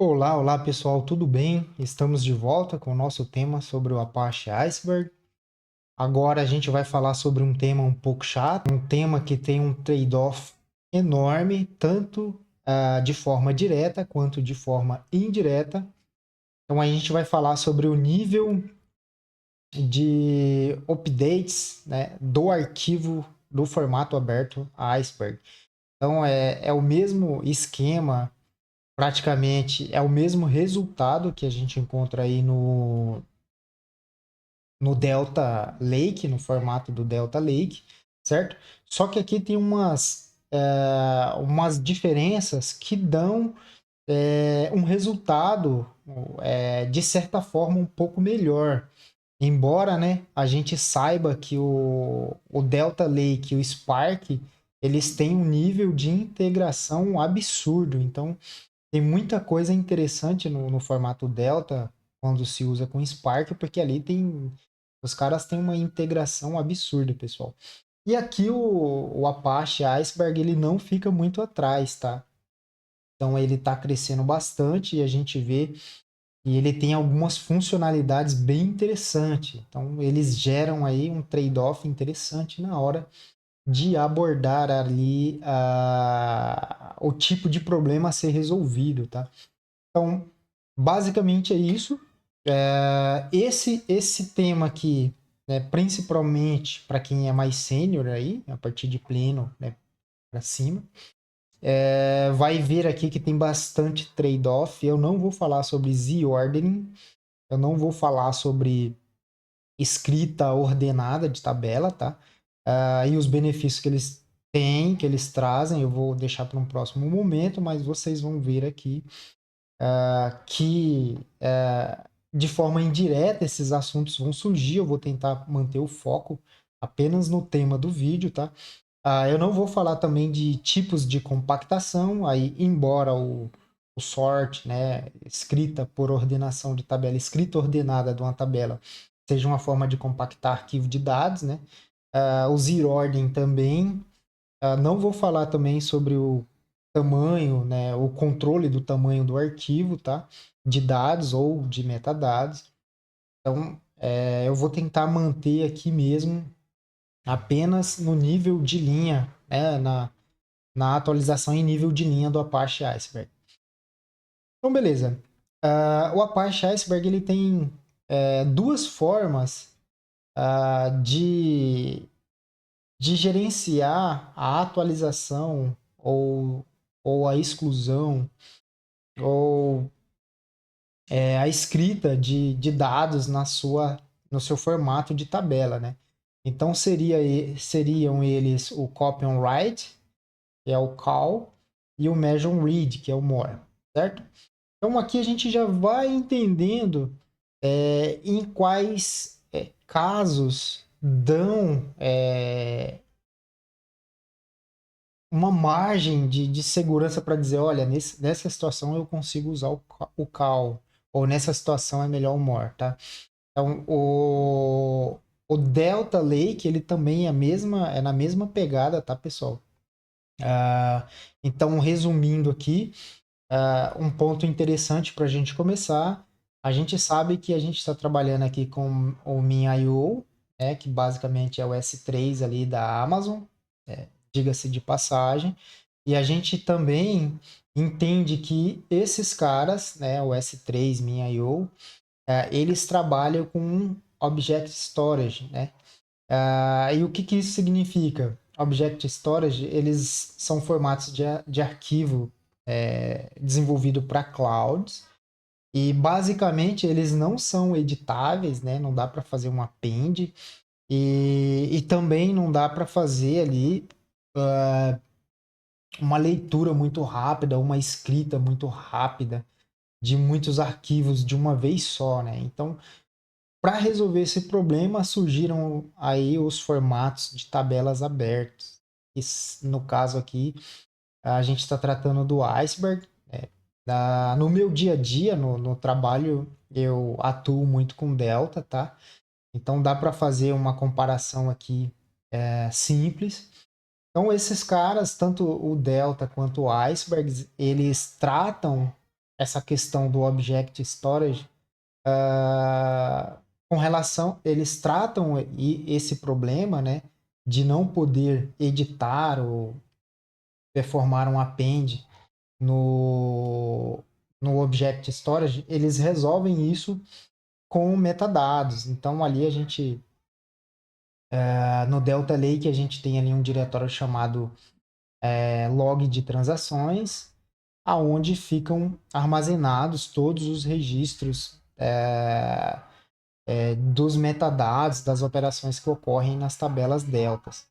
Olá, olá pessoal, tudo bem? Estamos de volta com o nosso tema sobre o Apache Iceberg. Agora a gente vai falar sobre um tema um pouco chato, um tema que tem um trade-off enorme, tanto de forma direta quanto de forma indireta. Então a gente vai falar sobre o nível de updates, né, do arquivo do formato aberto Iceberg. Então é o mesmo esquema. Praticamente é o mesmo resultado que a gente encontra aí no Delta Lake, no formato do Delta Lake, certo? Só que aqui tem umas diferenças que dão um resultado, de certa forma, um pouco melhor. Embora, né, a gente saiba que o Delta Lake e o Spark, eles têm um nível de integração absurdo. Então, tem muita coisa interessante no formato Delta quando se usa com Spark, porque ali tem. Os caras têm uma integração absurda, pessoal. E aqui o Apache Iceberg ele não fica muito atrás, tá? Então ele está crescendo bastante e a gente vê que ele tem algumas funcionalidades bem interessantes. Então eles geram aí um trade-off interessante na hora de abordar ali o tipo de problema a ser resolvido, tá? Então, basicamente é isso. Esse tema aqui, né, principalmente para quem é mais sênior aí, a partir de pleno, né, para cima, vai ver aqui que tem bastante trade-off. Eu não vou falar sobre z-ordering, eu não vou falar sobre escrita ordenada de tabela, tá? E os benefícios que eles têm, que eles trazem, eu vou deixar para um próximo momento, mas vocês vão ver aqui que de forma indireta esses assuntos vão surgir. Eu vou tentar manter o foco apenas no tema do vídeo, tá? Eu não vou falar também de tipos de compactação, aí embora o sort, né, escrita por ordenação de tabela, escrita ordenada de uma tabela, seja uma forma de compactar arquivo de dados, né? O zero ordem também. Não vou falar também sobre o tamanho, né, o controle do tamanho do arquivo, tá? De dados ou de metadados. Então, eu vou tentar manter aqui mesmo apenas no nível de linha, né, na atualização em nível de linha do Apache Iceberg. Então, beleza. O Apache Iceberg ele tem duas formas de gerenciar a atualização ou a exclusão ou a escrita de dados no seu formato de tabela, né? Então seriam eles o copy on write, que é o call, e o measure on read, que é o more, certo? Então aqui a gente já vai entendendo em quais casos dão uma margem de segurança para dizer, olha, nessa situação eu consigo usar o call, ou nessa situação é melhor o more, tá? Então, o Delta Lake, ele também é na mesma pegada, tá, pessoal? Então, resumindo aqui, um ponto interessante para a gente começar, a gente sabe que a gente está trabalhando aqui com o MinIO, que basicamente é o S3 ali da Amazon, diga-se de passagem, e a gente também entende que esses caras, né, o S3, MinIO, eles trabalham com Object Storage, né? E o que, que isso significa? Object Storage, eles são formatos de arquivo desenvolvido para clouds e basicamente eles não são editáveis, né? Não dá para fazer um append e também não dá para fazer ali uma leitura muito rápida, uma escrita muito rápida de muitos arquivos de uma vez só, né? Então, para resolver esse problema, surgiram aí os formatos de tabelas abertas. No caso aqui, a gente está tratando do Iceberg. No meu dia a dia, no trabalho, eu atuo muito com Delta, tá? Então dá para fazer uma comparação aqui simples. Então esses caras, tanto o Delta quanto o Iceberg, eles tratam essa questão do Object Storage, com relação, eles tratam esse problema, né, de não poder editar ou performar um append no, no Object Storage, eles resolvem isso com metadados. Então ali a gente, no Delta Lake, a gente tem ali um diretório chamado log de transações, aonde ficam armazenados todos os registros dos metadados das operações que ocorrem nas tabelas deltas.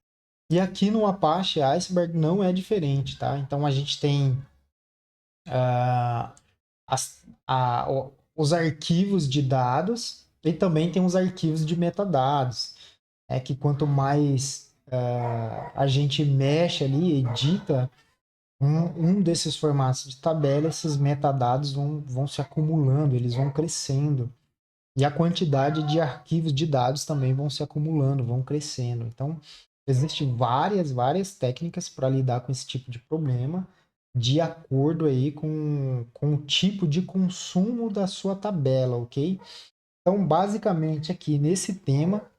E aqui no Apache Iceberg não é diferente, tá? Então a gente tem as, os arquivos de dados e também tem os arquivos de metadados. É que quanto mais a gente mexe ali, edita um desses formatos de tabela, esses metadados vão se acumulando, eles vão crescendo. E a quantidade de arquivos de dados também vão se acumulando, vão crescendo. Então, existem várias técnicas para lidar com esse tipo de problema, de acordo aí com o tipo de consumo da sua tabela, ok? Então, basicamente, aqui nesse tema,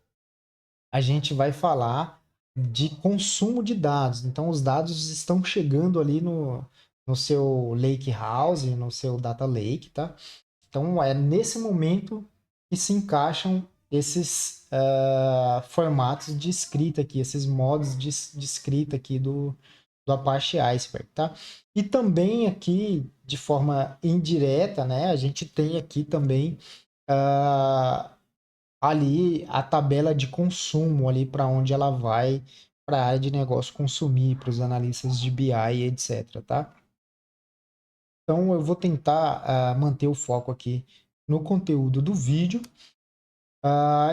a gente vai falar de consumo de dados. Então, os dados estão chegando ali no seu Lake House, no seu Data Lake, tá? Então, é nesse momento que se encaixam esses formatos de escrita aqui, esses modos de escrita aqui do Apache Iceberg, tá? E também aqui, de forma indireta, né, a gente tem aqui também ali a tabela de consumo ali para onde ela vai para a área de negócio consumir, para os analistas de BI, etc, tá? Então eu vou tentar manter o foco aqui no conteúdo do vídeo.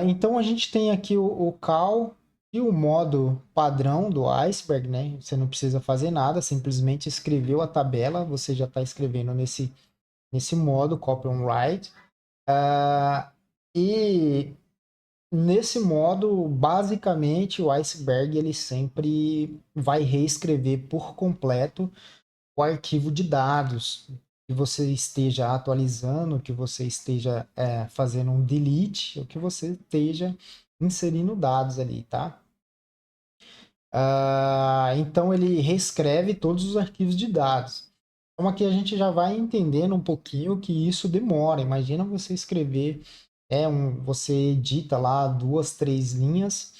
Então a gente tem aqui o call e o modo padrão do Iceberg, né? Você não precisa fazer nada, simplesmente escreveu a tabela, você já está escrevendo nesse modo, copy on write. E nesse modo, basicamente, o Iceberg ele sempre vai reescrever por completo o arquivo de dados que você esteja atualizando, que você esteja fazendo um delete, ou que você esteja inserindo dados ali, tá? Então ele reescreve todos os arquivos de dados. Então aqui a gente já vai entendendo um pouquinho que isso demora. Imagina você escrever, você edita lá 2, 3 linhas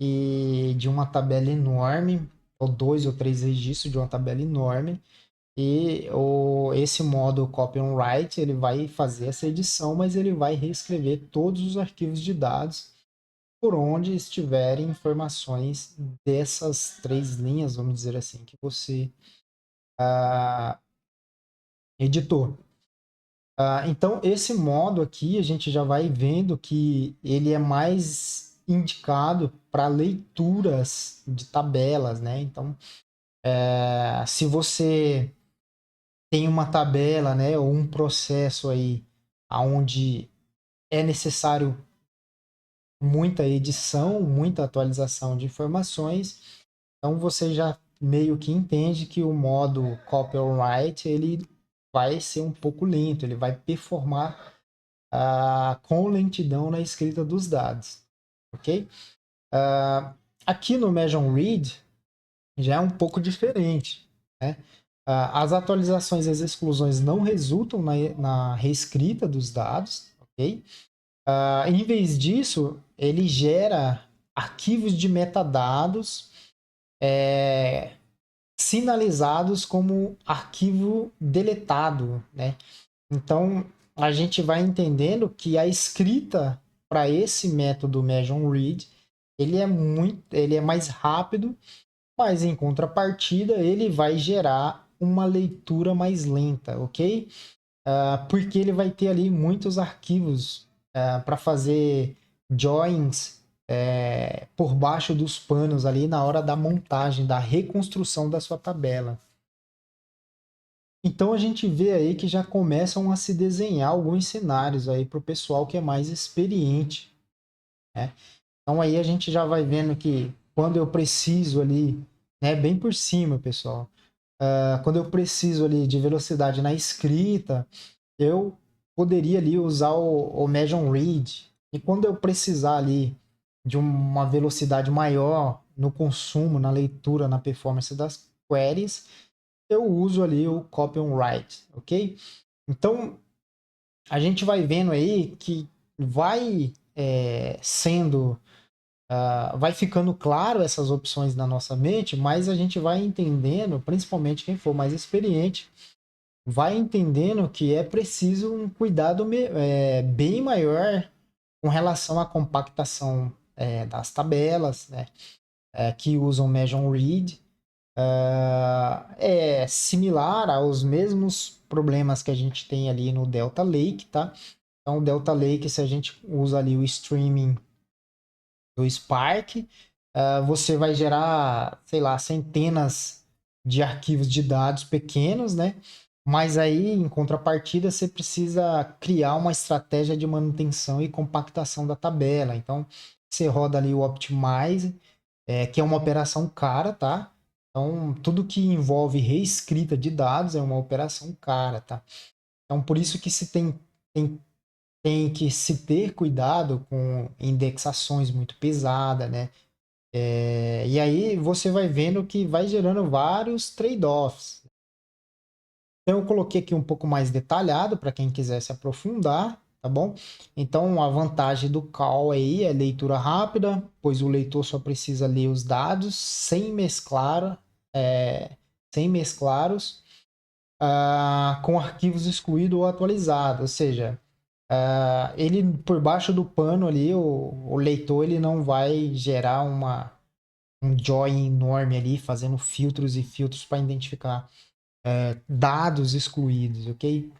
e de uma tabela enorme, ou 2 ou 3 registros de uma tabela enorme. E esse modo copy on write, ele vai fazer essa edição, mas ele vai reescrever todos os arquivos de dados por onde estiverem informações dessas 3 linhas, vamos dizer assim, que você editou. Então, esse modo aqui, a gente já vai vendo que ele é mais indicado para leituras de tabelas, né? Então, se você tem uma tabela, né, ou um processo aí onde é necessário muita edição, muita atualização de informações, então você já meio que entende que o modo copy on write ele vai ser um pouco lento, ele vai performar com lentidão na escrita dos dados, ok? Aqui no Measure Read já é um pouco diferente, né? As atualizações e as exclusões não resultam na reescrita dos dados, ok? Em vez disso, ele gera arquivos de metadados sinalizados como arquivo deletado, né? Então, a gente vai entendendo que a escrita para esse método Measure Read, ele é mais rápido, mas em contrapartida, ele vai gerar uma leitura mais lenta, ok? Porque ele vai ter ali muitos arquivos para fazer joins por baixo dos panos ali na hora da montagem, da reconstrução da sua tabela. Então a gente vê aí que já começam a se desenhar alguns cenários aí para o pessoal que é mais experiente, né? Então aí a gente já vai vendo que quando eu preciso ali, né, bem por cima, pessoal, Quando eu preciso ali de velocidade na escrita, eu poderia ali usar o Measure Read. E quando eu precisar ali de uma velocidade maior no consumo, na leitura, na performance das queries, eu uso ali o Copy on Write, ok? Então, a gente vai vendo aí que vai vai ficando claro essas opções na nossa mente, mas a gente vai entendendo, principalmente quem for mais experiente, vai entendendo que é preciso um cuidado bem maior com relação à compactação das tabelas, né, que usam Measure Read. É similar aos mesmos problemas que a gente tem ali no Delta Lake, tá? Então, o Delta Lake, se a gente usa ali o streaming do Spark, você vai gerar, sei lá, centenas de arquivos de dados pequenos, né? Mas aí, em contrapartida, você precisa criar uma estratégia de manutenção e compactação da tabela. Então, você roda ali o Optimize, que é uma operação cara, tá? Então, tudo que envolve reescrita de dados é uma operação cara, tá? Então, por isso que tem, tem que se ter cuidado com indexações muito pesadas, né? E aí você vai vendo que vai gerando vários trade-offs. Então eu coloquei aqui um pouco mais detalhado para quem quiser se aprofundar, tá bom? Então a vantagem do call aí é leitura rápida, pois o leitor só precisa ler os dados é, sem mesclar-os com arquivos excluídos ou atualizados, ou seja, ele por baixo do pano ali, o leitor ele não vai gerar um join enorme ali, fazendo filtros e filtros para identificar dados excluídos, ok?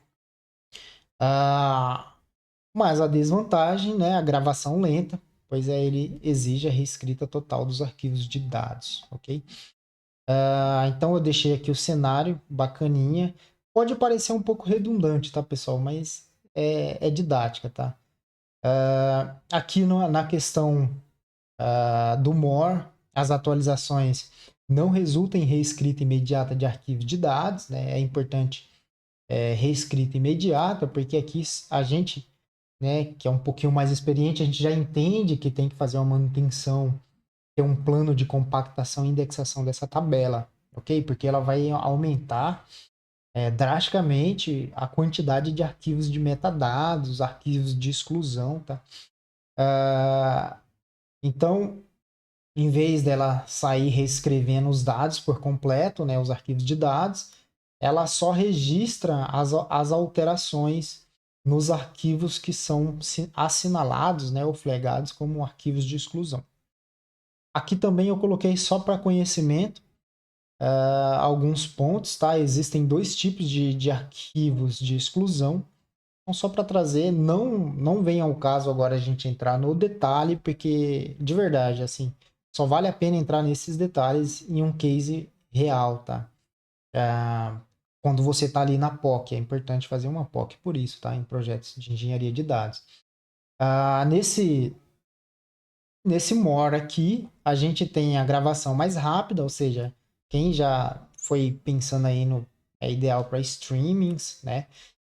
Ah, mas a desvantagem, né, a gravação lenta, pois ele exige a reescrita total dos arquivos de dados, ok? Então eu deixei aqui o cenário bacaninha. Pode parecer um pouco redundante, tá, pessoal? Mas é didática, tá? Aqui na questão do More, as atualizações não resultam em reescrita imediata de arquivos de dados, né? É importante reescrita imediata, porque aqui a gente, né, que é um pouquinho mais experiente, a gente já entende que tem que fazer uma manutenção, ter um plano de compactação e indexação dessa tabela, ok? Porque ela vai aumentar drasticamente a quantidade de arquivos de metadados, arquivos de exclusão, tá? Então, em vez dela sair reescrevendo os dados por completo, né, os arquivos de dados, ela só registra as alterações nos arquivos que são assinalados, né, ou flagados como arquivos de exclusão. Aqui também eu coloquei só para conhecimento alguns pontos, tá? Existem dois tipos de arquivos de exclusão. Então, só para trazer, não vem ao caso agora a gente entrar no detalhe, porque de verdade, assim, só vale a pena entrar nesses detalhes em um case real, tá? Quando você está ali na POC, é importante fazer uma POC por isso, tá? Em projetos de engenharia de dados. Nesse More aqui, a gente tem a gravação mais rápida, ou seja, quem já foi pensando aí no é ideal para streamings, né?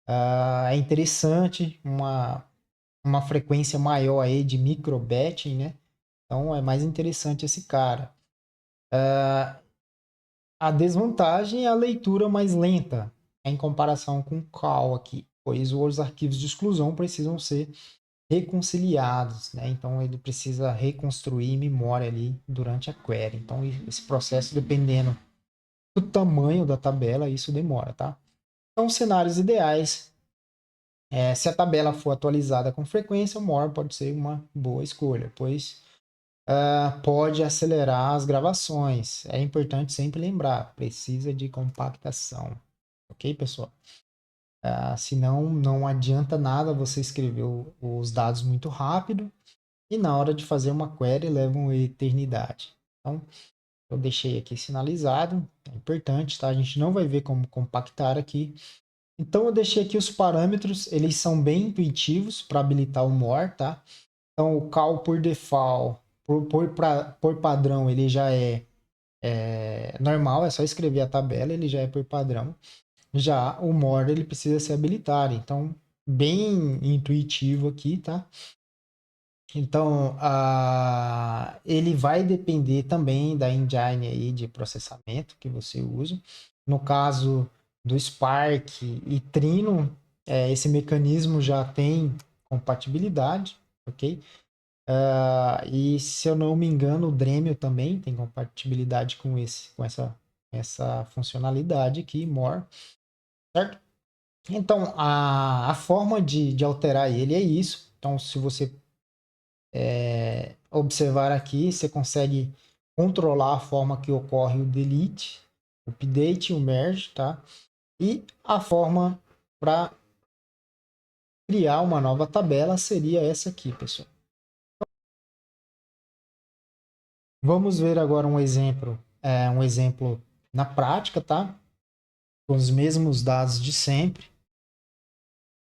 É interessante, uma frequência maior aí de microbatching, né? Então é mais interessante esse cara. A desvantagem é a leitura mais lenta em comparação com o call aqui, pois os arquivos de exclusão precisam ser reconciliados, né? Então ele precisa reconstruir memória ali durante a query. Então esse processo, dependendo do tamanho da tabela, isso demora, tá? Então, cenários ideais, se a tabela for atualizada com frequência, o More pode ser uma boa escolha, pois pode acelerar as gravações. É importante sempre lembrar, precisa de compactação, ok, pessoal? Senão, não adianta nada você escrever os dados muito rápido e na hora de fazer uma query leva uma eternidade. Então, eu deixei aqui sinalizado, é importante, tá? A gente não vai ver como compactar aqui. Então, eu deixei aqui os parâmetros, eles são bem intuitivos para habilitar o more, tá? Então, o call por default, por padrão, ele já é normal, é só escrever a tabela, ele já é por padrão. Já o more, ele precisa ser habilitado. Então, bem intuitivo aqui, tá? Então, ele vai depender também da engine aí de processamento que você usa. No caso do Spark e Trino, esse mecanismo já tem compatibilidade, ok? E se eu não me engano, o Dremel também tem compatibilidade com essa funcionalidade aqui, More, certo? Então, a forma de alterar ele é isso. Então, se você observar aqui, você consegue controlar a forma que ocorre o delete, o update, o merge, tá? E a forma para criar uma nova tabela seria essa aqui, pessoal. Vamos ver agora um exemplo na prática, tá? Com os mesmos dados de sempre.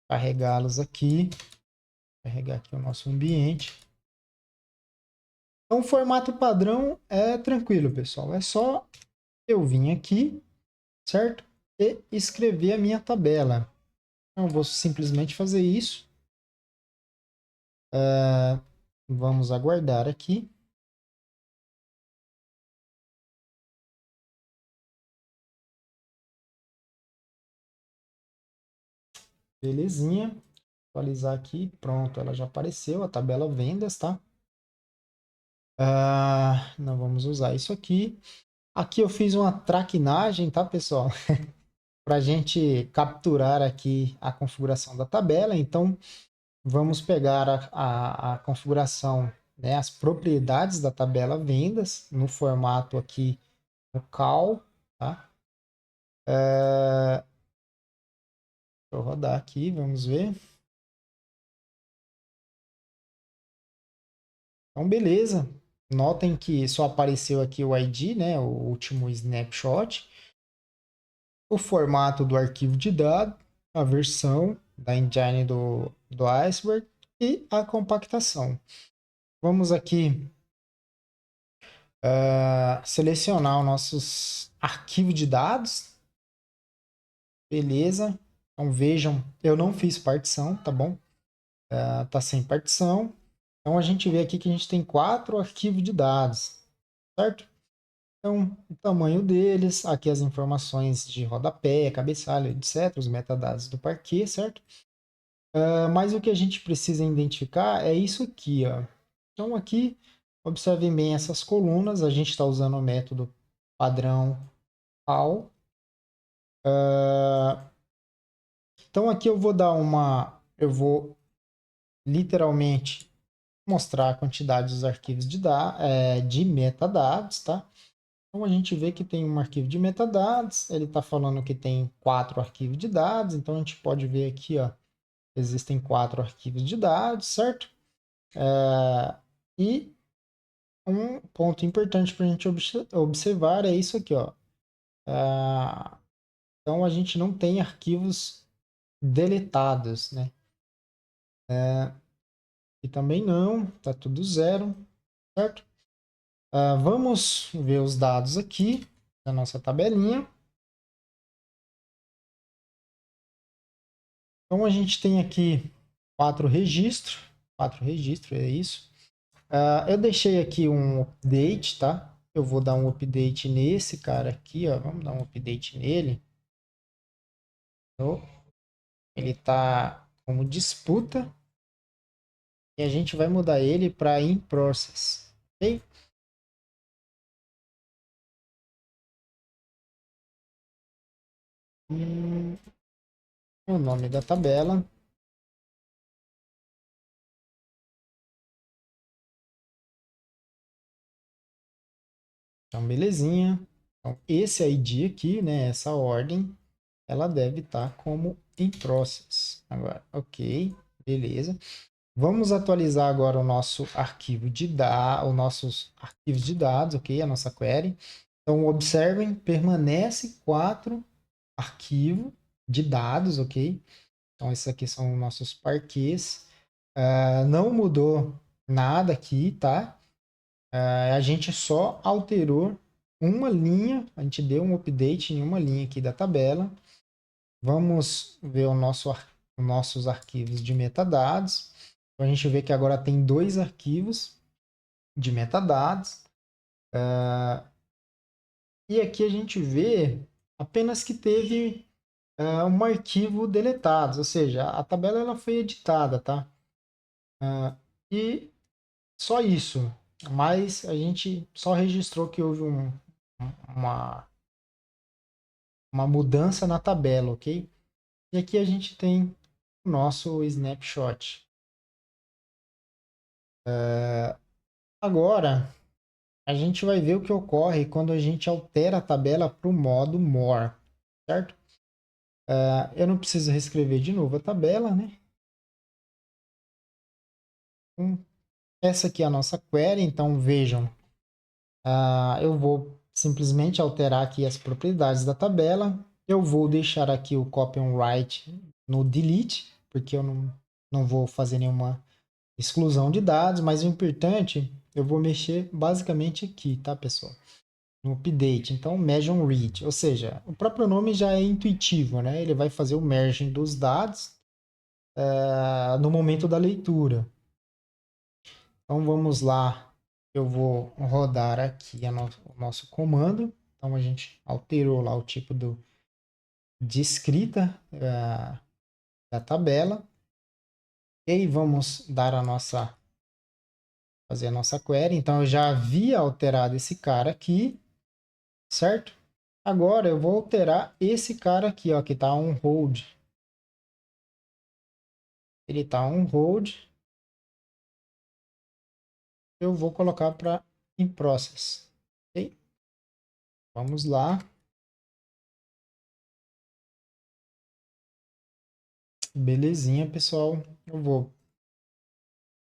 Carregá-los aqui. Carregar aqui o nosso ambiente. Então, o formato padrão é tranquilo, pessoal. É só eu vir aqui, certo? E escrever a minha tabela. Então, eu vou simplesmente fazer isso. Vamos aguardar aqui. Belezinha. Atualizar aqui. Pronto, ela já apareceu, a tabela vendas, tá? Não vamos usar isso aqui. Aqui eu fiz uma traquinagem, tá, pessoal? Para a gente capturar aqui a configuração da tabela. Então, vamos pegar a configuração, né, as propriedades da tabela vendas no formato aqui no cal, tá? Deixa eu rodar aqui, vamos ver. Então, beleza. Notem que só apareceu aqui o ID, né, o último snapshot, o formato do arquivo de dados, a versão da engine do Iceberg e a compactação. Vamos aqui selecionar os nossos arquivos de dados. Beleza. Então vejam, eu não fiz partição, tá bom? Tá sem partição. Então a gente vê aqui que a gente tem 4 arquivos de dados, certo? Então, o tamanho deles, aqui as informações de rodapé, cabeçalho, etc., os metadados do parquet, certo? Mas o que a gente precisa identificar é isso aqui, ó. Então aqui, observem bem essas colunas, a gente está usando o método padrão AL. Então aqui eu vou literalmente mostrar a quantidade dos arquivos de metadados, tá? Então a gente vê que tem um arquivo de metadados, ele está falando que tem 4 arquivos de dados, então a gente pode ver aqui, ó, existem 4 arquivos de dados, certo? E um ponto importante para a gente observar é isso aqui, ó. Então a gente não tem arquivos deletados, né? E também não, tá tudo zero, certo? Vamos ver os dados aqui da nossa tabelinha. Então a gente tem aqui 4 registros, é isso. Eu deixei aqui um update, tá? Eu vou dar um update nesse cara aqui, ó. Vamos dar um update nele. Então, ele tá como disputa e a gente vai mudar ele para in process, ok? O nome da tabela. Então, belezinha. Então, esse ID aqui, né, essa ordem, ela deve estar como in process. Agora, ok, beleza. Vamos atualizar agora o nosso arquivo os nossos arquivos de dados, ok? A nossa query. Então, observem, permanece 4 arquivos de dados, ok? Então, esses aqui são os nossos parquês. Não mudou nada aqui, tá? A gente só alterou uma linha, a gente deu um update em uma linha aqui da tabela. Vamos ver os nossos arquivos de metadados. Então, a gente vê que agora tem dois arquivos de metadados. E aqui a gente vê apenas que teve um arquivo deletado, ou seja, a tabela ela foi editada, tá? E só isso, mas a gente só registrou que houve uma, uma mudança na tabela, ok? E aqui a gente tem o nosso snapshot. Agora, a gente vai ver o que ocorre quando a gente altera a tabela para o modo More, certo? Eu não preciso reescrever de novo a tabela, né? Essa aqui é a nossa query, então vejam, eu vou simplesmente alterar aqui as propriedades da tabela. Eu vou deixar aqui o copy on write no delete, porque eu não vou fazer nenhuma exclusão de dados, mas o importante, eu vou mexer basicamente aqui, tá, pessoal? No update. Então, merge on read, ou seja, o próprio nome já é intuitivo, né? Ele vai fazer o merging dos dados no momento da leitura. Então, vamos lá. Eu vou rodar aqui o nosso comando. Então, a gente alterou lá o tipo de escrita da tabela. E aí, vamos dar fazer a nossa query. Então, eu já havia alterado esse cara aqui, certo? Agora, eu vou alterar esse cara aqui, ó, que está on hold. Ele está on hold. Eu vou colocar para in process. Ok? Vamos lá. Belezinha, pessoal. Eu vou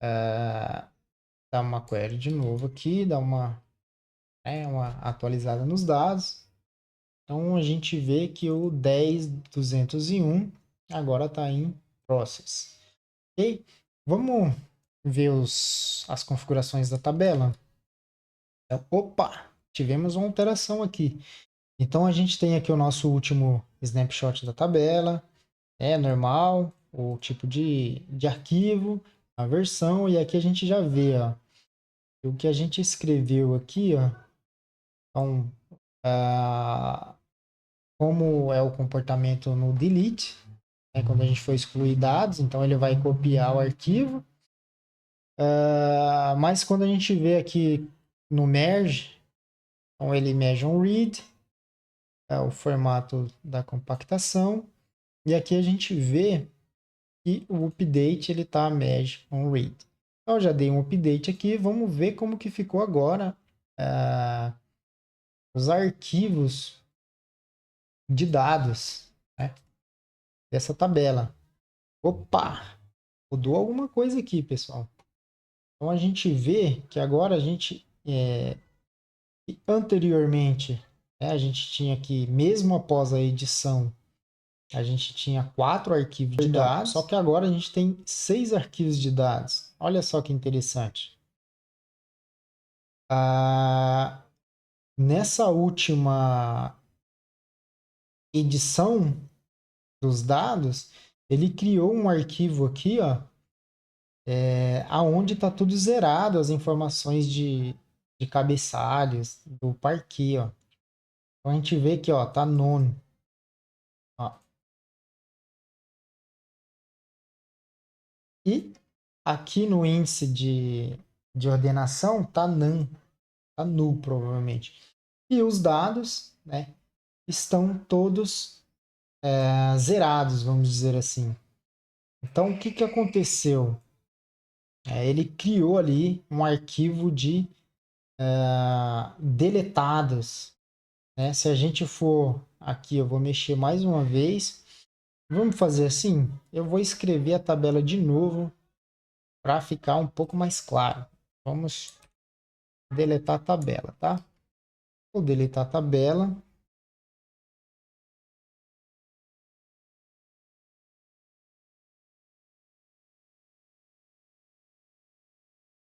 dar uma query de novo aqui, dar uma atualizada nos dados. Então, a gente vê que o 10.201 agora está em process. Ok? Vamos ver as configurações da tabela. Então, opa! Tivemos uma alteração aqui. Então, a gente tem aqui o nosso último snapshot da tabela. É normal, o tipo de arquivo, a versão, e aqui a gente já vê, ó, o que a gente escreveu aqui, ó, então, como é o comportamento no delete, né, quando a gente for excluir dados, então ele vai copiar o arquivo, mas quando a gente vê aqui no merge, então ele merge on read, é o formato da compactação, e aqui a gente vê e o update ele está merge on read. Então, eu já dei um update aqui, vamos ver como que ficou agora os arquivos de dados, né, dessa tabela. Opa! Mudou alguma coisa aqui, pessoal. Então a gente vê que agora a gente anteriormente, né, a gente tinha aqui, mesmo após a edição, a gente tinha 4 arquivos de dados, só que agora a gente tem 6 arquivos de dados. Olha só que interessante. Nessa última edição dos dados, ele criou um arquivo aqui, ó, aonde está tudo zerado, as informações de cabeçalhos do parquet, ó. Então a gente vê que, ó, tá none. Ó. E aqui no índice de ordenação tá none, tá null provavelmente. E os dados, né, estão todos zerados, vamos dizer assim. Então o que que aconteceu? Ele criou ali um arquivo de deletados, né? Se a gente for aqui, eu vou mexer mais uma vez. Vamos fazer assim? Eu vou escrever a tabela de novo para ficar um pouco mais claro. Vamos deletar a tabela, tá? Vou deletar a tabela.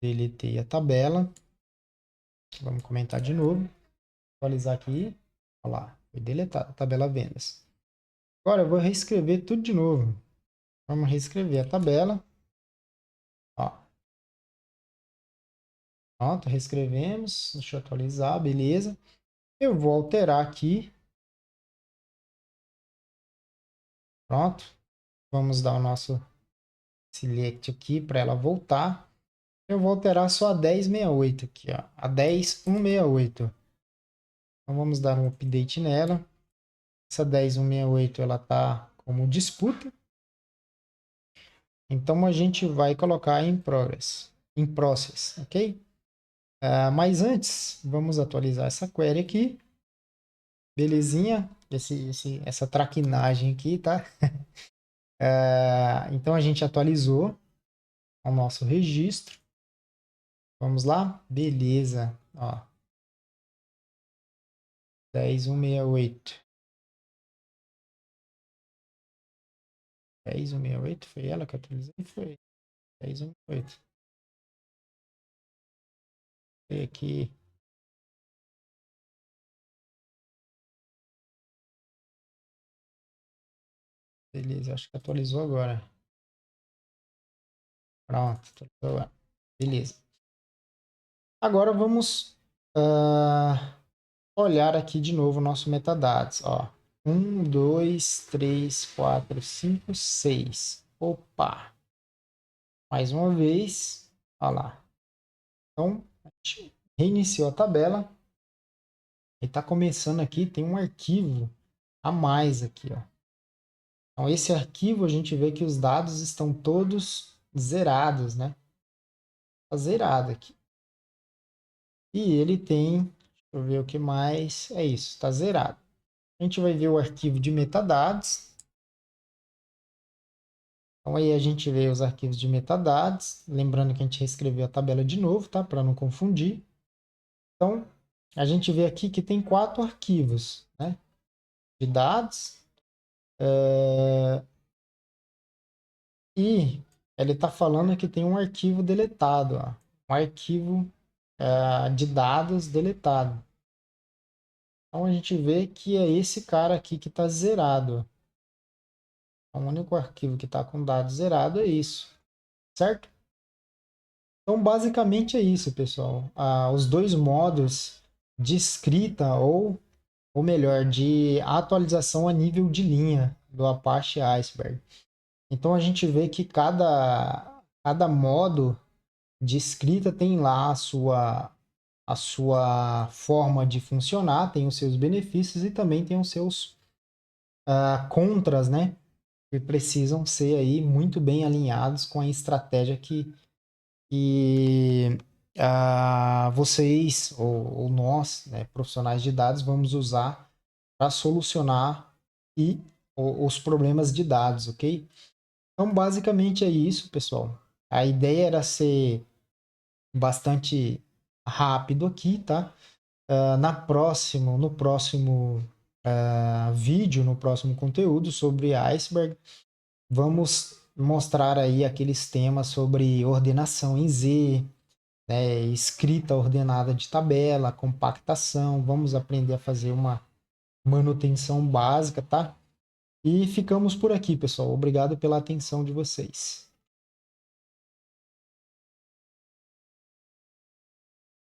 Deletei a tabela. Vamos comentar de novo. atualizar aqui. Olha lá, foi deletado, tabela vendas. Agora eu vou reescrever tudo de novo. Vamos reescrever a tabela. Ó. Pronto, reescrevemos. Deixa eu atualizar, beleza. Eu vou alterar aqui. Pronto. Vamos dar o nosso select aqui para ela voltar. Eu vou alterar só a 1068 aqui, ó. A 10168. Então vamos dar um update nela. Essa 10168 ela tá como disputa. Então a gente vai colocar em progress, em process, ok? Mas antes, vamos atualizar essa query aqui. Belezinha? Essa traquinagem aqui, tá? Então a gente atualizou o nosso registro. Vamos lá? Beleza. Ó, 10168. 10168 foi ela que eu atualizei? Foi 10168. Foi aqui. Beleza, acho que atualizou agora. Pronto, atualizou agora. Beleza. Agora vamos olhar aqui de novo o nosso metadados. Ó, 1, 2, 3, 4, 5, 6. Opa! Mais uma vez. Olha lá. Então, a gente reiniciou a tabela. E está começando aqui, tem um arquivo a mais aqui, ó. Então, esse arquivo a gente vê que os dados estão todos zerados, né? Está zerado aqui. E ele tem, deixa eu ver o que mais, é isso, está zerado. A gente vai ver o arquivo de metadados. Então aí a gente vê os arquivos de metadados, lembrando que a gente reescreveu a tabela de novo, tá? Para não confundir. Então, a gente vê aqui que tem 4 arquivos, né? De dados. E ele está falando que tem um arquivo deletado, ó. Um arquivo de dados deletado. Então a gente vê que é esse cara aqui que está zerado. O único arquivo que está com dados zerado é isso, certo? Então basicamente é isso, pessoal. Os dois modos de escrita ou melhor, de atualização a nível de linha do Apache Iceberg. Então a gente vê que cada modo de escrita tem lá a sua forma de funcionar, tem os seus benefícios e também tem os seus contras, né? Que precisam ser aí muito bem alinhados com a estratégia que vocês ou nós, né, profissionais de dados, vamos usar para solucionar os problemas de dados, ok? Então, basicamente é isso, pessoal. A ideia era ser bastante rápido aqui, tá? No próximo vídeo, no próximo conteúdo sobre Iceberg, vamos mostrar aí aqueles temas sobre ordenação em Z, né, escrita ordenada de tabela, compactação. Vamos aprender a fazer uma manutenção básica, tá? E ficamos por aqui, pessoal. Obrigado pela atenção de vocês.